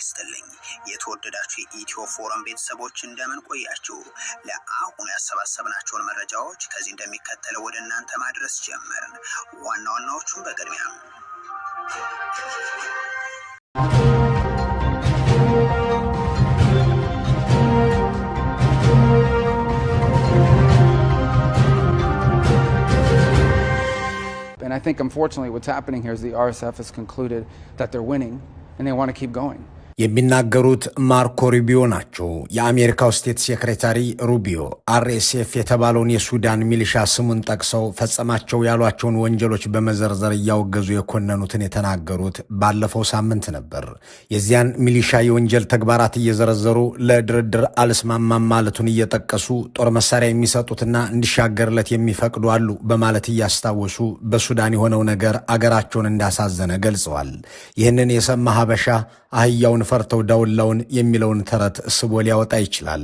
ይስጥልኝ የተወደዳችሁ የኢትዮ ፎረም ቤተሰቦች እንደምን ቆያችሁ? ለአሁኑ ያሰባሰብናቸውን መረጃዎች ከዚህ እንደሚከተለው ወደ እናንተ ማድረስ ጀመርን። ዋና ዋናዎቹን በቅድሚያ And I think, unfortunately, what's happening here is the RSF has concluded that they're winning and they want to keep going. የሚናገሩት ማርኮ ሩቢዮ ናቸው። የአሜሪካው ስቴት ሴክሬታሪ ሩቢዮ አርኤስኤፍ የተባለውን የሱዳን ሚሊሻ ስሙን ጠቅሰው ፈጸማቸው ያሏቸውን ወንጀሎች በመዘርዘር እያወገዙ የኮነኑትን የተናገሩት ባለፈው ሳምንት ነበር። የዚያን ሚሊሻ የወንጀል ተግባራት እየዘረዘሩ ለድርድር አልስማማም ማለቱን እየጠቀሱ ጦር መሳሪያ የሚሰጡትና እንዲሻገርለት የሚፈቅዱ አሉ በማለት እያስታወሱ በሱዳን የሆነው ነገር አገራቸውን እንዳሳዘነ ገልጸዋል። ይህንን የሰማ ሀበሻ አህያውን ፈርተው ዳውላውን የሚለውን ተረት ስቦ ሊያወጣ ይችላል።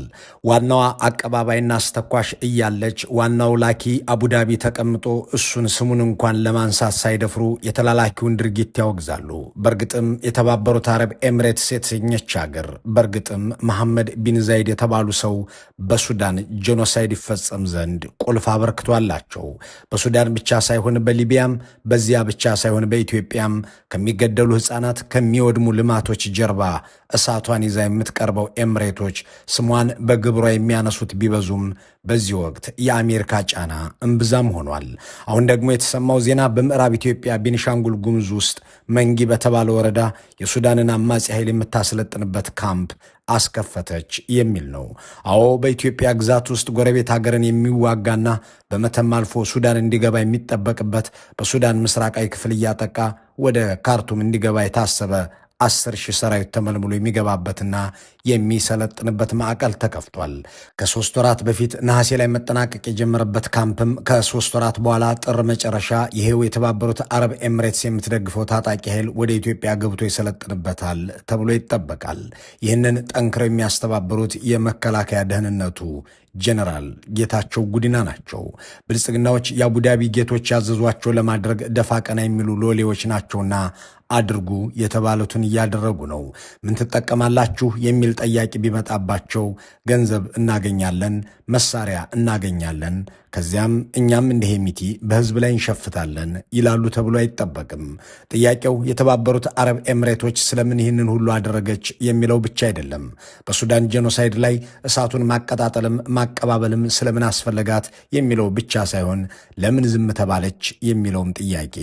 ዋናዋ አቀባባይና አስተኳሽ እያለች ዋናው ላኪ አቡዳቢ ተቀምጦ እሱን ስሙን እንኳን ለማንሳት ሳይደፍሩ የተላላኪውን ድርጊት ያወግዛሉ። በርግጥም የተባበሩት አረብ ኤሚሬትስ የተሰኘች ሀገር፣ በርግጥም መሐመድ ቢን ዛይድ የተባሉ ሰው በሱዳን ጄኖሳይድ ይፈጸም ዘንድ ቁልፍ አበርክቶ አላቸው። በሱዳን ብቻ ሳይሆን በሊቢያም፣ በዚያ ብቻ ሳይሆን በኢትዮጵያም ከሚገደሉ ሕፃናት ከሚወድሙ ልማቶች ጀርባ እሳቷን ይዛ የምትቀርበው ኤሚሬቶች ስሟን በግብሯ የሚያነሱት ቢበዙም በዚህ ወቅት የአሜሪካ ጫና እምብዛም ሆኗል። አሁን ደግሞ የተሰማው ዜና በምዕራብ ኢትዮጵያ ቤኒሻንጉል ጉሙዝ ውስጥ መንጊ በተባለ ወረዳ የሱዳንን አማጺ ኃይል የምታሰለጥንበት ካምፕ አስከፈተች የሚል ነው። አዎ በኢትዮጵያ ግዛት ውስጥ ጎረቤት ሀገርን የሚዋጋና በመተማ አልፎ ሱዳን እንዲገባ የሚጠበቅበት በሱዳን ምስራቃዊ ክፍል እያጠቃ ወደ ካርቱም እንዲገባ የታሰበ 10,000 ሰራዊት ተመልምሎ የሚገባበትና የሚሰለጥንበት ማዕከል ተከፍቷል። ከ3 ወራት በፊት ነሐሴ ላይ መጠናቀቅ የጀመረበት ካምፕም ከ3 ወራት በኋላ ጥር መጨረሻ ይሄው የተባበሩት አረብ ኤሚሬትስ የምትደግፈው ታጣቂ ኃይል ወደ ኢትዮጵያ ገብቶ ይሰለጥንበታል ተብሎ ይጠበቃል። ይህንን ጠንክረው የሚያስተባብሩት የመከላከያ ደህንነቱ ጀነራል ጌታቸው ጉዲና ናቸው። ብልጽግናዎች የአቡዳቢ ጌቶች ያዘዟቸው ለማድረግ ደፋ ቀና የሚሉ ሎሌዎች ናቸውና አድርጉ የተባሉትን እያደረጉ ነው። ምን ትጠቀማላችሁ የሚል ጠያቂ ቢመጣባቸው ገንዘብ እናገኛለን፣ መሳሪያ እናገኛለን፣ ከዚያም እኛም እንደ ሄሚቲ በህዝብ ላይ እንሸፍታለን ይላሉ ተብሎ አይጠበቅም። ጥያቄው የተባበሩት አረብ ኤሚሬቶች ስለምን ይህንን ሁሉ አደረገች የሚለው ብቻ አይደለም። በሱዳን ጄኖሳይድ ላይ እሳቱን ማቀጣጠልም ማቀባበልም ስለምን አስፈለጋት የሚለው ብቻ ሳይሆን ለምን ዝም ተባለች የሚለውም ጥያቄ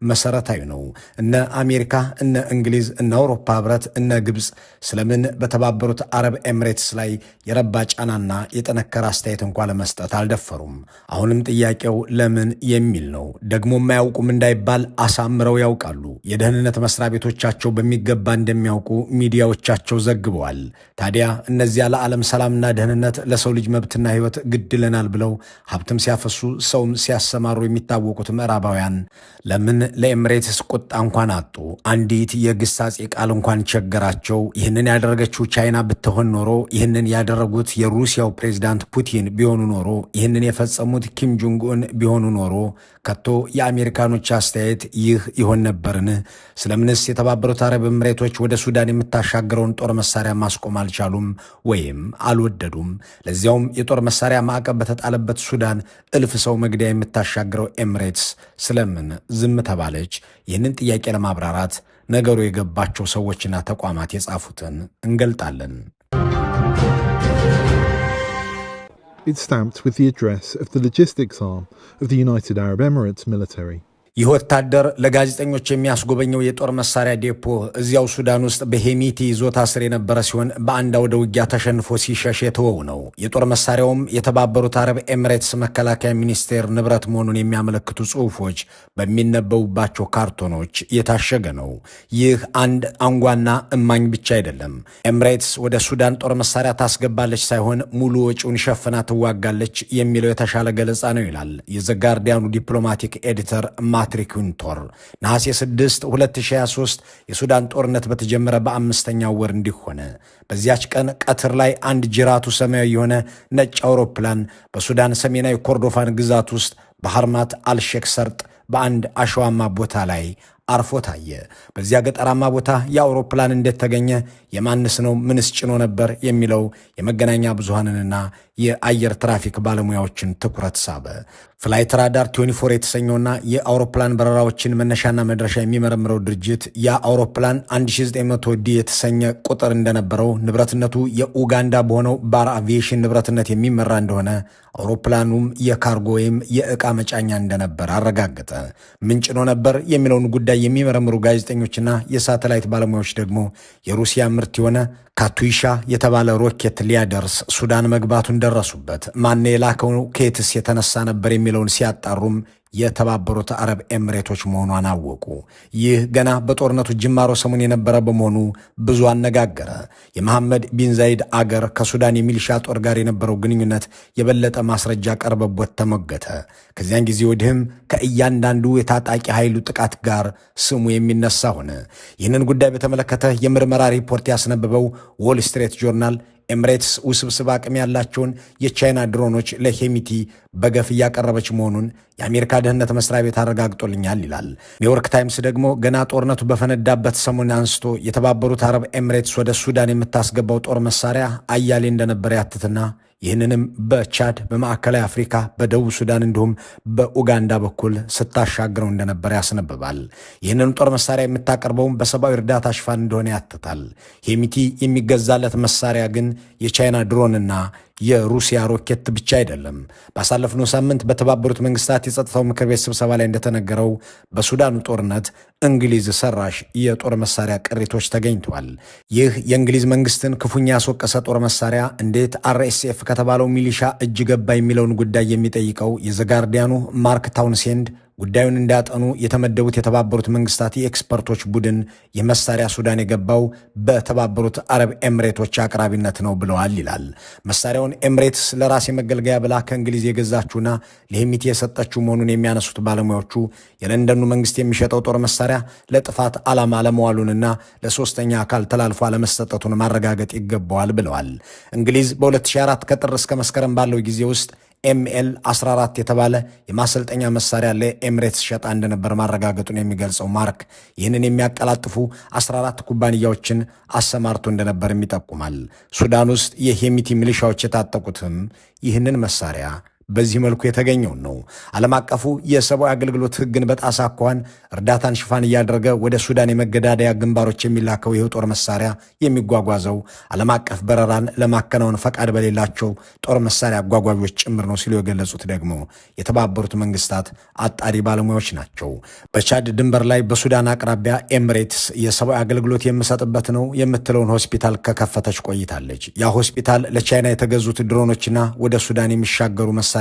መሰረታዊ ነው። እነ አሜሪካ፣ እነ እንግሊዝ፣ እነ አውሮፓ ህብረት፣ እነ ግብፅ ስለምን በተባበሩት አረብ ኤሚሬትስ ላይ የረባ ጫናና የጠነከረ አስተያየት እንኳን ለመስጠት አልደፈሩም? አሁንም ጥያቄው ለምን የሚል ነው። ደግሞ የማያውቁም እንዳይባል አሳምረው ያውቃሉ። የደህንነት መስሪያ ቤቶቻቸው በሚገባ እንደሚያውቁ ሚዲያዎቻቸው ዘግበዋል። ታዲያ እነዚያ ለዓለም ሰላምና ደህንነት ለሰው ልጅ መብትና ህይወት ግድለናል ብለው ሀብትም ሲያፈሱ ሰውም ሲያሰማሩ የሚታወቁት ምዕራባውያን ለምን ለኤሚሬትስ ቁጣ እንኳን አጡ? አንዲት የግሳጼ ቃል እንኳን ቸገራቸው? ይህንን ያደረገችው ቻይና ብትሆን ኖሮ፣ ይህንን ያደረጉት የሩሲያው ፕሬዝዳንት ፑቲን ቢሆኑ ኖሮ፣ ይህንን የፈጸሙት ኪም ጆንግ ኡን ቢሆኑ ኖሮ ከቶ የአሜሪካኖች አስተያየት ይህ ይሆን ነበርን? ስለምንስ የተባበሩት አረብ ኤሚሬቶች ወደ ሱዳን የምታሻገረውን ጦር መሳሪያ ማስቆም አልቻሉም ወይም አልወደዱም? ለዚያውም የጦር መሳሪያ ማዕቀብ በተጣለበት ሱዳን እልፍ ሰው መግደያ የምታሻግረው ኤሚሬትስ ስለምን ዝም ተባለች? ይህንን ጥያቄ ለማብራራት ነገሩ የገባቸው ሰዎችና ተቋማት የጻፉትን እንገልጣለን። It's stamped with the address of the logistics arm of the United Arab Emirates military. ይህ ወታደር ለጋዜጠኞች የሚያስጎበኘው የጦር መሳሪያ ዴፖ እዚያው ሱዳን ውስጥ በሄሚቲ ይዞታ ስር የነበረ ሲሆን በአንድ አውደ ውጊያ ተሸንፎ ሲሸሽ የተወው ነው። የጦር መሳሪያውም የተባበሩት አረብ ኤሚሬትስ መከላከያ ሚኒስቴር ንብረት መሆኑን የሚያመለክቱ ጽሑፎች በሚነበቡባቸው ካርቶኖች የታሸገ ነው። ይህ አንድ አንጓና እማኝ ብቻ አይደለም። ኤሚሬትስ ወደ ሱዳን ጦር መሳሪያ ታስገባለች ሳይሆን ሙሉ ወጪውን ሸፍና ትዋጋለች የሚለው የተሻለ ገለጻ ነው ይላል የዘጋርዲያኑ ዲፕሎማቲክ ኤዲተር ፓትሪክ ዊንቶር ነሐሴ 6 2023 የሱዳን ጦርነት በተጀመረ በአምስተኛው ወር እንዲሆነ በዚያች ቀን ቀትር ላይ አንድ ጅራቱ ሰማያዊ የሆነ ነጭ አውሮፕላን በሱዳን ሰሜናዊ ኮርዶፋን ግዛት ውስጥ በሐርማት አልሼክ ሰርጥ በአንድ አሸዋማ ቦታ ላይ አርፎ ታየ። በዚያ ገጠራማ ቦታ የአውሮፕላን እንዴት ተገኘ፣ የማንስ ነው፣ ምንስ ጭኖ ነበር የሚለው የመገናኛ ብዙሃንንና የአየር ትራፊክ ባለሙያዎችን ትኩረት ሳበ። ፍላይት ራዳር 24 የተሰኘውና የአውሮፕላን በረራዎችን መነሻና መድረሻ የሚመረምረው ድርጅት የአውሮፕላን 1900 ዲ የተሰኘ ቁጥር እንደነበረው ንብረትነቱ የኡጋንዳ በሆነው ባር አቪዬሽን ንብረትነት የሚመራ እንደሆነ አውሮፕላኑም የካርጎ ወይም የዕቃ መጫኛ እንደነበር አረጋገጠ። ምን ጭኖ ነበር የሚለውን ጉዳይ የሚመረምሩ ጋዜጠኞችና የሳተላይት ባለሙያዎች ደግሞ የሩሲያ ምርት የሆነ ካቱይሻ የተባለ ሮኬት ሊያደርስ ሱዳን መግባቱን ደረሱበት። ማን የላከው ከየትስ የተነሳ ነበር የሚለውን ሲያጣሩም የተባበሩት አረብ ኤምሬቶች መሆኗን አወቁ። ይህ ገና በጦርነቱ ጅማሮ ሰሞን የነበረ በመሆኑ ብዙ አነጋገረ። የመሐመድ ቢን ዛይድ አገር ከሱዳን የሚሊሻ ጦር ጋር የነበረው ግንኙነት የበለጠ ማስረጃ ቀርበቦት ተሞገተ። ከዚያን ጊዜ ወዲህም ከእያንዳንዱ የታጣቂ ኃይሉ ጥቃት ጋር ስሙ የሚነሳ ሆነ። ይህንን ጉዳይ በተመለከተ የምርመራ ሪፖርት ያስነበበው ዎል ስትሪት ጆርናል ኤምሬትስ ውስብስብ አቅም ያላቸውን የቻይና ድሮኖች ለሄሚቲ በገፍ እያቀረበች መሆኑን የአሜሪካ ደህንነት መስሪያ ቤት አረጋግጦልኛል ይላል። ኒውዮርክ ታይምስ ደግሞ ገና ጦርነቱ በፈነዳበት ሰሞን አንስቶ የተባበሩት አረብ ኤምሬትስ ወደ ሱዳን የምታስገባው ጦር መሳሪያ አያሌ እንደነበረ ያትትና ይህንንም በቻድ፣ በማዕከላዊ አፍሪካ፣ በደቡብ ሱዳን እንዲሁም በኡጋንዳ በኩል ስታሻግረው እንደነበረ ያስነብባል። ይህንን ጦር መሳሪያ የምታቀርበውም በሰብአዊ እርዳታ ሽፋን እንደሆነ ያትታል። ሄሚቲ የሚገዛለት መሳሪያ ግን የቻይና ድሮንና የሩሲያ ሮኬት ብቻ አይደለም። ባሳለፍነው ሳምንት በተባበሩት መንግስታት የጸጥታው ምክር ቤት ስብሰባ ላይ እንደተነገረው በሱዳኑ ጦርነት እንግሊዝ ሰራሽ የጦር መሳሪያ ቅሪቶች ተገኝተዋል። ይህ የእንግሊዝ መንግስትን ክፉኛ ያስወቀሰ ጦር መሳሪያ እንዴት RSF ከተባለው ሚሊሻ እጅ ገባ የሚለውን ጉዳይ የሚጠይቀው የዘጋርዲያኑ ማርክ ታውንሴንድ ጉዳዩን እንዳጠኑ የተመደቡት የተባበሩት መንግስታት የኤክስፐርቶች ቡድን የመሳሪያ ሱዳን የገባው በተባበሩት አረብ ኤምሬቶች አቅራቢነት ነው ብለዋል ይላል። መሳሪያውን ኤምሬትስ ለራስ መገልገያ ብላ ከእንግሊዝ የገዛችውና ለሄሚቲ የሰጠችው መሆኑን የሚያነሱት ባለሙያዎቹ የለንደኑ መንግስት የሚሸጠው ጦር መሳሪያ ለጥፋት ዓላማ አለመዋሉንና ለሶስተኛ አካል ተላልፎ አለመሰጠቱን ማረጋገጥ ይገባዋል ብለዋል። እንግሊዝ በ2004 ከጥር እስከ መስከረም ባለው ጊዜ ውስጥ ML 14 የተባለ የማሰልጠኛ መሳሪያ ለኤምሬትስ ሸጣ እንደነበር ማረጋገጡን የሚገልጸው ማርክ ይህንን የሚያቀላጥፉ 14 ኩባንያዎችን አሰማርቶ እንደነበርም ይጠቁማል። ሱዳን ውስጥ የሄሚቲ ሚሊሻዎች የታጠቁትም ይህንን መሳሪያ በዚህ መልኩ የተገኘው ነው። ዓለም አቀፉ የሰብአዊ አገልግሎት ሕግን በጣሳ አኳኋን እርዳታን ሽፋን እያደረገ ወደ ሱዳን የመገዳደያ ግንባሮች የሚላከው ይህ ጦር መሳሪያ የሚጓጓዘው ዓለም አቀፍ በረራን ለማከናወን ፈቃድ በሌላቸው ጦር መሳሪያ አጓጓዦች ጭምር ነው ሲሉ የገለጹት ደግሞ የተባበሩት መንግስታት አጣሪ ባለሙያዎች ናቸው። በቻድ ድንበር ላይ በሱዳን አቅራቢያ ኤምሬትስ የሰብአዊ አገልግሎት የምሰጥበት ነው የምትለውን ሆስፒታል ከከፈተች ቆይታለች። ያ ሆስፒታል ለቻይና የተገዙት ድሮኖችና ወደ ሱዳን የሚሻገሩ መሳሪያዎች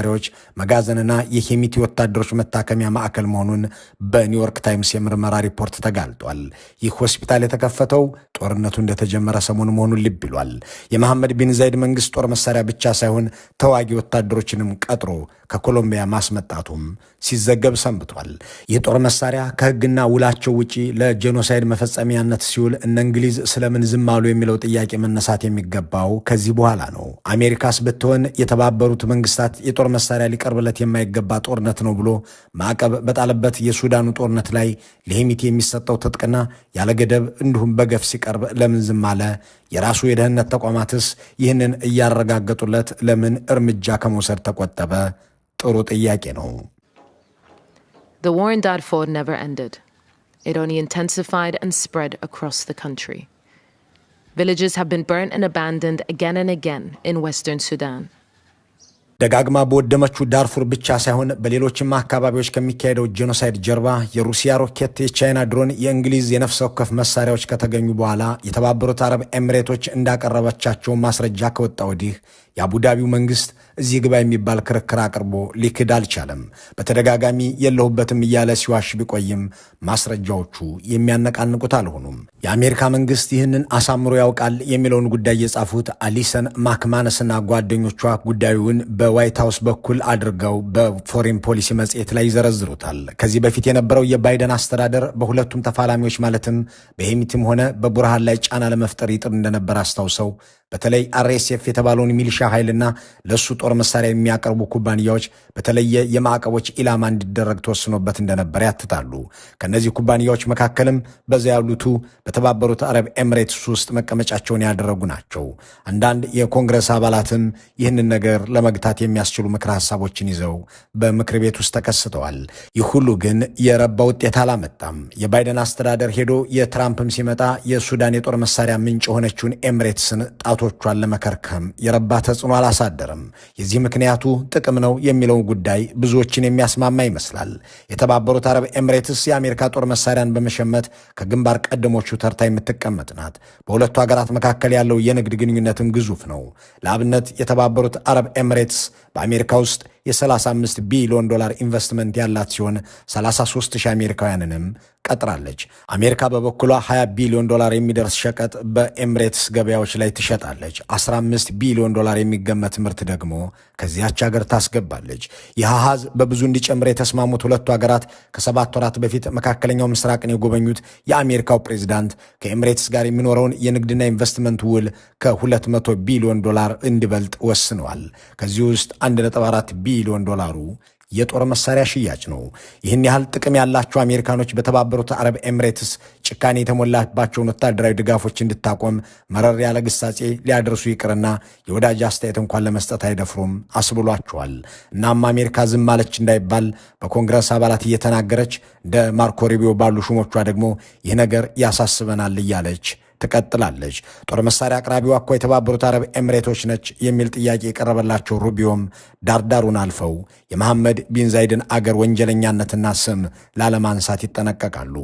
መጋዘንና የሄሚቲ ወታደሮች መታከሚያ ማዕከል መሆኑን በኒውዮርክ ታይምስ የምርመራ ሪፖርት ተጋልጧል። ይህ ሆስፒታል የተከፈተው ጦርነቱ እንደተጀመረ ሰሞኑ መሆኑን ልብ ይሏል። የመሐመድ ቢን ዛይድ መንግስት ጦር መሳሪያ ብቻ ሳይሆን ተዋጊ ወታደሮችንም ቀጥሮ ከኮሎምቢያ ማስመጣቱም ሲዘገብ ሰንብቷል። ይህ ጦር መሳሪያ ከህግና ውላቸው ውጪ ለጄኖሳይድ መፈጸሚያነት ሲውል እነ እንግሊዝ ስለምን ዝም አሉ የሚለው ጥያቄ መነሳት የሚገባው ከዚህ በኋላ ነው። አሜሪካስ ብትሆን የተባበሩት መንግስታት የጦር መሳሪያ ሊቀርብለት የማይገባ ጦርነት ነው ብሎ ማዕቀብ በጣለበት የሱዳኑ ጦርነት ላይ ለሄሚቲ የሚሰጠው ትጥቅና ያለ ገደብ እንዲሁም በገፍ ሲቀርብ ለምን ዝም አለ? የራሱ የደህንነት ተቋማትስ ይህንን እያረጋገጡለት ለምን እርምጃ ከመውሰድ ተቆጠበ? ጥሩ ጥያቄ ነው። The war in Darfur never ended. It only intensified and spread across the country. Villages have been burnt and abandoned again and again in Western Sudan. ደጋግማ በወደመችው ዳርፉር ብቻ ሳይሆን በሌሎችም አካባቢዎች ከሚካሄደው ጄኖሳይድ ጀርባ የሩሲያ ሮኬት፣ የቻይና ድሮን፣ የእንግሊዝ የነፍስ ወከፍ መሳሪያዎች ከተገኙ በኋላ የተባበሩት አረብ ኤምሬቶች እንዳቀረበቻቸው ማስረጃ ከወጣ ወዲህ የአቡዳቢው መንግስት እዚህ ግባ የሚባል ክርክር አቅርቦ ሊክድ አልቻለም። በተደጋጋሚ የለሁበትም እያለ ሲዋሽ ቢቆይም ማስረጃዎቹ የሚያነቃንቁት አልሆኑም። የአሜሪካ መንግስት ይህንን አሳምሮ ያውቃል የሚለውን ጉዳይ የጻፉት አሊሰን ማክማነስና ጓደኞቿ ጉዳዩን በዋይት ሃውስ በኩል አድርገው በፎሬን ፖሊሲ መጽሔት ላይ ይዘረዝሩታል። ከዚህ በፊት የነበረው የባይደን አስተዳደር በሁለቱም ተፋላሚዎች ማለትም በሄሚቲም ሆነ በቡርሃን ላይ ጫና ለመፍጠር ይጥር እንደነበር አስታውሰው በተለይ RSF የተባለውን ሚሊሻ ኃይልና ለሱ ጦር መሳሪያ የሚያቀርቡ ኩባንያዎች በተለየ የማዕቀቦች ኢላማ እንዲደረግ ተወስኖበት እንደነበር ያትታሉ። ከነዚህ ኩባንያዎች መካከልም በዛ ያሉቱ በተባበሩት አረብ ኤሚሬትስ ውስጥ መቀመጫቸውን ያደረጉ ናቸው። አንዳንድ የኮንግረስ አባላትም ይህንን ነገር ለመግታት የሚያስችሉ ምክረ ሐሳቦችን ይዘው በምክር ቤት ውስጥ ተከስተዋል። ይህ ሁሉ ግን የረባ ውጤት አላመጣም። የባይደን አስተዳደር ሄዶ የትራምፕም ሲመጣ የሱዳን የጦር መሳሪያ ምንጭ የሆነችውን ኤሚሬትስን ጣቶቿን ለመከርከም የረባ ተጽዕኖ አላሳደረም። የዚህ ምክንያቱ ጥቅም ነው የሚለው ጉዳይ ብዙዎችን የሚያስማማ ይመስላል። የተባበሩት አረብ ኤሚሬትስ የአሜሪካ ጦር መሳሪያን በመሸመት ከግንባር ቀደሞቹ ተርታ የምትቀመጥ ናት። በሁለቱ ሀገራት መካከል ያለው የንግድ ግንኙነትም ግዙፍ ነው። ለአብነት የተባበሩት አረብ ኤሚሬትስ በአሜሪካ ውስጥ የ35 ቢሊዮን ዶላር ኢንቨስትመንት ያላት ሲሆን 33,000 አሜሪካውያንንም ቀጥራለች። አሜሪካ በበኩሏ 20 ቢሊዮን ዶላር የሚደርስ ሸቀጥ በኤሚሬትስ ገበያዎች ላይ ትሸጣለች። 15 ቢሊዮን ዶላር የሚገመት ምርት ደግሞ ከዚያች ሀገር ታስገባለች። ይህ አሃዝ በብዙ እንዲጨምር የተስማሙት ሁለቱ ሀገራት ከ7 ወራት በፊት መካከለኛው ምስራቅን የጎበኙት የአሜሪካው ፕሬዝዳንት ከኤሚሬትስ ጋር የሚኖረውን የንግድና ኢንቨስትመንት ውል ከ200 ቢሊዮን ዶላር እንዲበልጥ ወስነዋል። ከዚህ ውስጥ 1.4 ቢሊዮን ዶላሩ የጦር መሳሪያ ሽያጭ ነው። ይህን ያህል ጥቅም ያላቸው አሜሪካኖች በተባበሩት አረብ ኤሚሬትስ ጭካኔ የተሞላባቸውን ወታደራዊ ድጋፎች እንድታቆም መረር ያለ ግሳጼ ሊያደርሱ ይቅርና የወዳጅ አስተያየት እንኳን ለመስጠት አይደፍሩም አስብሏቸዋል። እናም አሜሪካ ዝም ማለች እንዳይባል በኮንግረስ አባላት እየተናገረች እንደ ማርኮ ሩቢዮ ባሉ ሹሞቿ ደግሞ ይህ ነገር ያሳስበናል እያለች ትቀጥላለች። ጦር መሳሪያ አቅራቢዋ እኮ የተባበሩት አረብ ኤሚሬቶች ነች የሚል ጥያቄ የቀረበላቸው ሩቢዮም ዳርዳሩን አልፈው የመሐመድ ቢን ዛይድን አገር ወንጀለኛነትና ስም ላለማንሳት ይጠነቀቃሉ።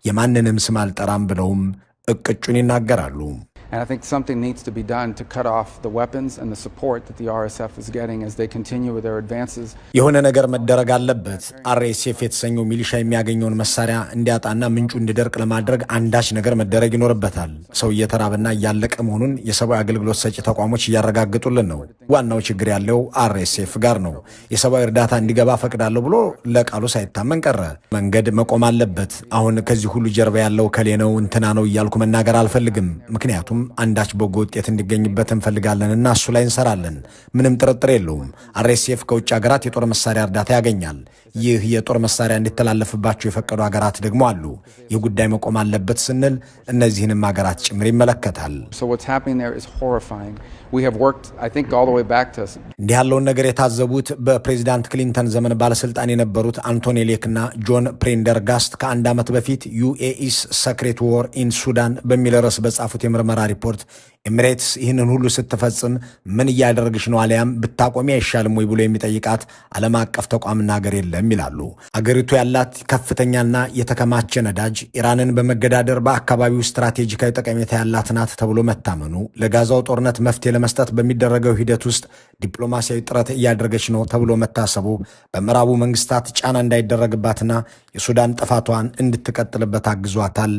የማንንም ስም አልጠራም ብለውም እቅጩን ይናገራሉ። And I think something needs to be done to cut off the weapons and the support that the RSF is getting as they continue with their advances. የሆነ ነገር መደረግ አለበት። RSF የተሰኘው ሚሊሻ የሚያገኘውን መሳሪያ እንዲያጣና ምንጩ እንዲደርቅ ለማድረግ አንዳች ነገር መደረግ ይኖርበታል። ሰው እየተራበና እያለቀ መሆኑን የሰብአዊ አገልግሎት ሰጪ ተቋሞች እያረጋግጡልን ነው። ዋናው ችግር ያለው RSF ጋር ነው። የሰብአዊ እርዳታ እንዲገባ ፈቅዳለሁ ብሎ ለቃሉ ሳይታመን ቀረ። መንገድ መቆም አለበት። አሁን ከዚህ ሁሉ ጀርባ ያለው ከሌ ነው እንትና ነው እያልኩ መናገር አልፈልግም። ምክንያቱም አንዳች በጎ ውጤት እንዲገኝበት እንፈልጋለንና እሱ ላይ እንሰራለን። ምንም ጥርጥር የለውም። RSF ከውጭ ሀገራት የጦር መሳሪያ እርዳታ ያገኛል። ይህ የጦር መሳሪያ እንዲተላለፍባቸው የፈቀዱ ሀገራት ደግሞ አሉ። ይህ ጉዳይ መቆም አለበት ስንል እነዚህንም ሀገራት ጭምር ይመለከታል። So what's happening there is horrifying. We have worked, I think, all the way back to... እንዲህ ያለውን ነገር የታዘቡት በፕሬዚዳንት ክሊንተን ዘመን ባለስልጣን የነበሩት አንቶኒ ሌክና ጆን ፕሬንደርጋስት ከአንድ ዓመት በፊት UAE's Secret War in Sudan በሚል ርዕስ በጻፉት የምርመራ ሪፖርት ኤሚሬትስ ይህንን ሁሉ ስትፈጽም ምን እያደረግሽ ነው አሊያም ብታቆሚ አይሻልም ወይ ብሎ የሚጠይቃት ዓለም አቀፍ ተቋምና ሀገር የለም ይላሉ። አገሪቱ ያላት ከፍተኛና የተከማቸ ነዳጅ ኢራንን በመገዳደር በአካባቢው ስትራቴጂካዊ ጠቀሜታ ያላት ናት ተብሎ መታመኑ ለጋዛው ጦርነት መፍትሄ ለመስጠት በሚደረገው ሂደት ውስጥ ዲፕሎማሲያዊ ጥረት እያደረገች ነው ተብሎ መታሰቡ በምዕራቡ መንግስታት ጫና እንዳይደረግባትና የሱዳን ጥፋቷን እንድትቀጥልበት አግዟታል።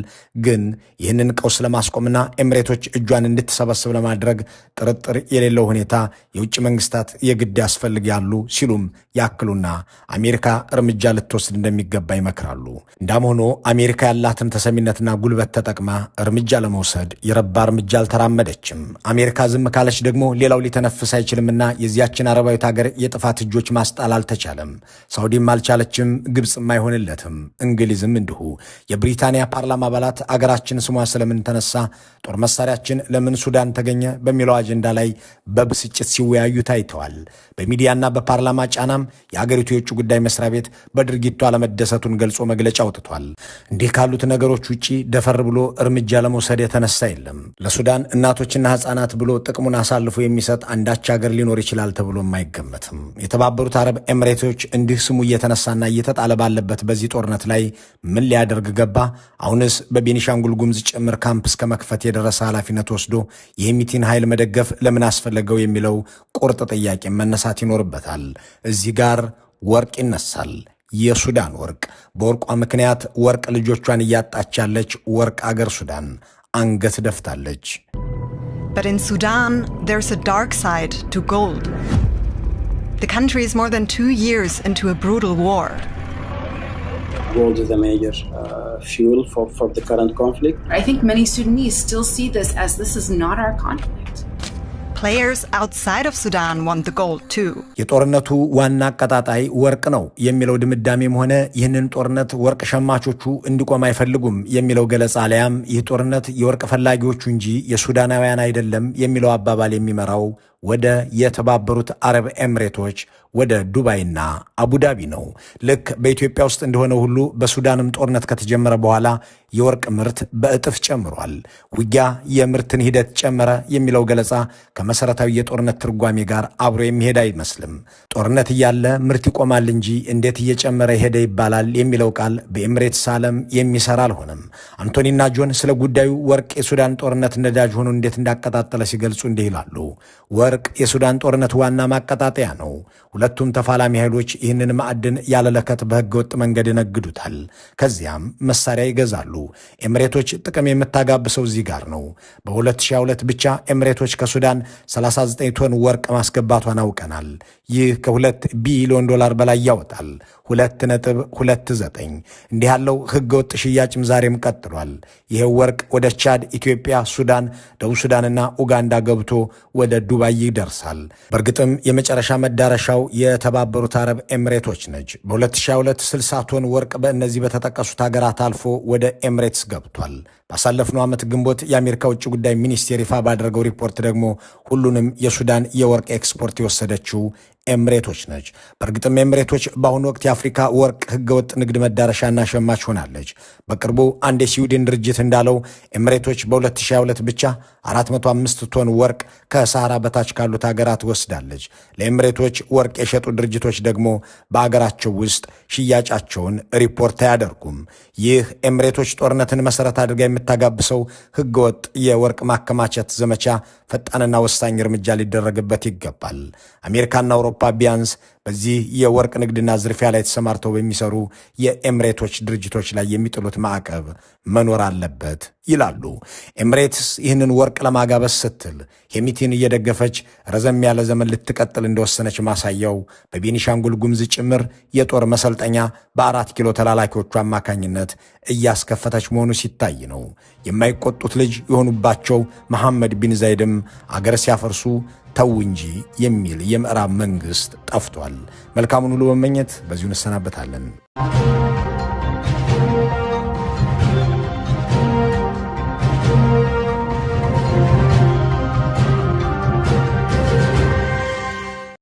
ግን ይህንን ቀውስ ለማስቆምና ኤሚሬቶች እጇን እንድትሰበስብ ለማድረግ ጥርጥር የሌለው ሁኔታ የውጭ መንግስታት የግድ ያስፈልጋሉ ሲሉም ያክሉና አሜሪካ እርምጃ ልትወስድ እንደሚገባ ይመክራሉ። እንዳም ሆኖ አሜሪካ ያላትን ተሰሚነትና ጉልበት ተጠቅማ እርምጃ ለመውሰድ የረባ እርምጃ አልተራመደችም። አሜሪካ ዝም ካለች ደግሞ ሌላው ሊተነፍስ አይችልምና የዚያችን አረባዊት ሀገር የጥፋት እጆች ማስጣል አልተቻለም። ሳውዲም አልቻለችም፣ ግብፅም አይሆንለትም፣ እንግሊዝም እንዲሁ። የብሪታንያ ፓርላማ አባላት አገራችን ስሟ ስለምን ተነሳ፣ ጦር መሳሪያችን ለምን ሱዳን ተገኘ በሚለው አጀንዳ ላይ በብስጭት ሲወያዩ ታይተዋል። በሚዲያና በፓርላማ ጫናም የአገሪቱ የውጭ ጉዳይ መስሪያ ቤት በድርጊቱ አለመደሰቱን ገልጾ መግለጫ አውጥቷል። እንዲህ ካሉት ነገሮች ውጪ ደፈር ብሎ እርምጃ ለመውሰድ የተነሳ የለም። ለሱዳን እናቶችና ሕፃናት ብሎ ጥቅሙን አሳልፎ የሚሰጥ አንዳች ሀገር ሊኖር ይችላል ተብሎም አይገመትም። የተባበሩት አረብ ኤሚሬቶች እንዲህ ስሙ እየተነሳና እየተጣለ ባለበት በዚህ ጦርነት ላይ ምን ሊያደርግ ገባ? አሁንስ በቤኒሻንጉል ጉሙዝ ጭምር ካምፕ እስከ መክፈት የደረሰ ኃላፊነት ወስዶ የሄሚቲን ኃይል መደገፍ ለምን አስፈለገው የሚለው ቁርጥ ጥያቄ መነሳት ይኖርበታል። እዚህ ጋር ወርቅ ይነሳል። የሱዳን ወርቅ። በወርቋ ምክንያት ወርቅ ልጆቿን እያጣች ያለች ወርቅ አገር ሱዳን አንገት ደፍታለች። But in Sudan, there's a dark side to gold. The country is more than 2 years into a brutal war. Gold is a major fuel for the current conflict. I think many Sudanese still see this as this is not our conflict. players outside of Sudan want the gold too. የጦርነቱ ዋና አቀጣጣይ ወርቅ ነው የሚለው ድምዳሜም ሆነ ይህንን ጦርነት ወርቅ ሸማቾቹ እንዲቆም አይፈልጉም የሚለው ገለጻ አለያም ይህ ጦርነት የወርቅ ፈላጊዎቹ እንጂ የሱዳናውያን አይደለም የሚለው አባባል የሚመራው ወደ የተባበሩት አረብ ኤምሬቶች ወደ ዱባይና አቡዳቢ ነው። ልክ በኢትዮጵያ ውስጥ እንደሆነ ሁሉ በሱዳንም ጦርነት ከተጀመረ በኋላ የወርቅ ምርት በእጥፍ ጨምሯል። ውጊያ የምርትን ሂደት ጨመረ የሚለው ገለጻ ከመሰረታዊ የጦርነት ትርጓሜ ጋር አብሮ የሚሄድ አይመስልም። ጦርነት እያለ ምርት ይቆማል እንጂ እንዴት እየጨመረ ሄደ ይባላል የሚለው ቃል በኤምሬትስ ዓለም የሚሰራ አልሆነም። አንቶኒና ጆን ስለ ጉዳዩ ወርቅ የሱዳን ጦርነት ነዳጅ ሆኖ እንዴት እንዳቀጣጠለ ሲገልጹ እንዲህ ይላሉ። ወርቅ የሱዳን ጦርነት ዋና ማቀጣጠያ ነው። ሁለቱም ተፋላሚ ኃይሎች ይህንን ማዕድን ያለለከት በህገወጥ መንገድ ይነግዱታል። ከዚያም መሳሪያ ይገዛሉ። ኤምሬቶች ጥቅም የምታጋብሰው እዚህ ጋር ነው። በ2022 ብቻ ኤምሬቶች ከሱዳን 39 ቶን ወርቅ ማስገባቷን አውቀናል። ይህ ከ2 ቢሊዮን ዶላር በላይ ያወጣል። 2.29 እንዲህ ያለው ህገወጥ ሽያጭም ዛሬም ቀጥሏል። ይሄው ወርቅ ወደ ቻድ፣ ኢትዮጵያ፣ ሱዳን፣ ደቡብ ሱዳንና ኡጋንዳ ገብቶ ወደ ዱባይ ይደርሳል። በእርግጥም የመጨረሻ መዳረሻው የተባበሩት አረብ ኤምሬቶች ነች። በ2022 60 ቶን ወርቅ በእነዚህ በተጠቀሱት ሀገራት አልፎ ወደ ኤምሬትስ ገብቷል። ባሳለፍነው ዓመት ግንቦት የአሜሪካ ውጭ ጉዳይ ሚኒስቴር ይፋ ባደረገው ሪፖርት ደግሞ ሁሉንም የሱዳን የወርቅ ኤክስፖርት የወሰደችው ኤምሬቶች ነች። በእርግጥም ኤምሬቶች በአሁኑ ወቅት የአፍሪካ ወርቅ ህገወጥ ንግድ መዳረሻና ሸማች ሆናለች። በቅርቡ አንድ የስዊድን ድርጅት እንዳለው ኤምሬቶች በ2022 ብቻ 405 ቶን ወርቅ ከሰሃራ በታች ካሉት ሀገራት ወስዳለች። ለኤምሬቶች ወርቅ የሸጡ ድርጅቶች ደግሞ በአገራቸው ውስጥ ሽያጫቸውን ሪፖርት አያደርጉም። ይህ ኤምሬቶች ጦርነትን መሰረት አድርጋ የምታጋብሰው ህገወጥ የወርቅ ማከማቸት ዘመቻ ፈጣንና ወሳኝ እርምጃ ሊደረግበት ይገባል። አሜሪካና አውሮፓ ቢያንስ በዚህ የወርቅ ንግድና ዝርፊያ ላይ ተሰማርተው በሚሰሩ የኤምሬቶች ድርጅቶች ላይ የሚጥሉት ማዕቀብ መኖር አለበት ይላሉ። ኤምሬትስ ይህንን ወርቅ ለማጋበስ ስትል ሄሚቲን እየደገፈች ረዘም ያለ ዘመን ልትቀጥል እንደወሰነች ማሳያው በቤኒሻንጉል ጉምዝ ጭምር የጦር መሰልጠኛ በ4 ኪሎ ተላላኪዎቹ አማካኝነት እያስከፈተች መሆኑ ሲታይ ነው። የማይቆጡት ልጅ የሆኑባቸው መሐመድ ቢን ዛይድም አገር ሲያፈርሱ ተው እንጂ የሚል የምዕራብ መንግስት ጠፍቷል። መልካሙን ሁሉ በመመኘት በዚሁ እንሰናበታለን።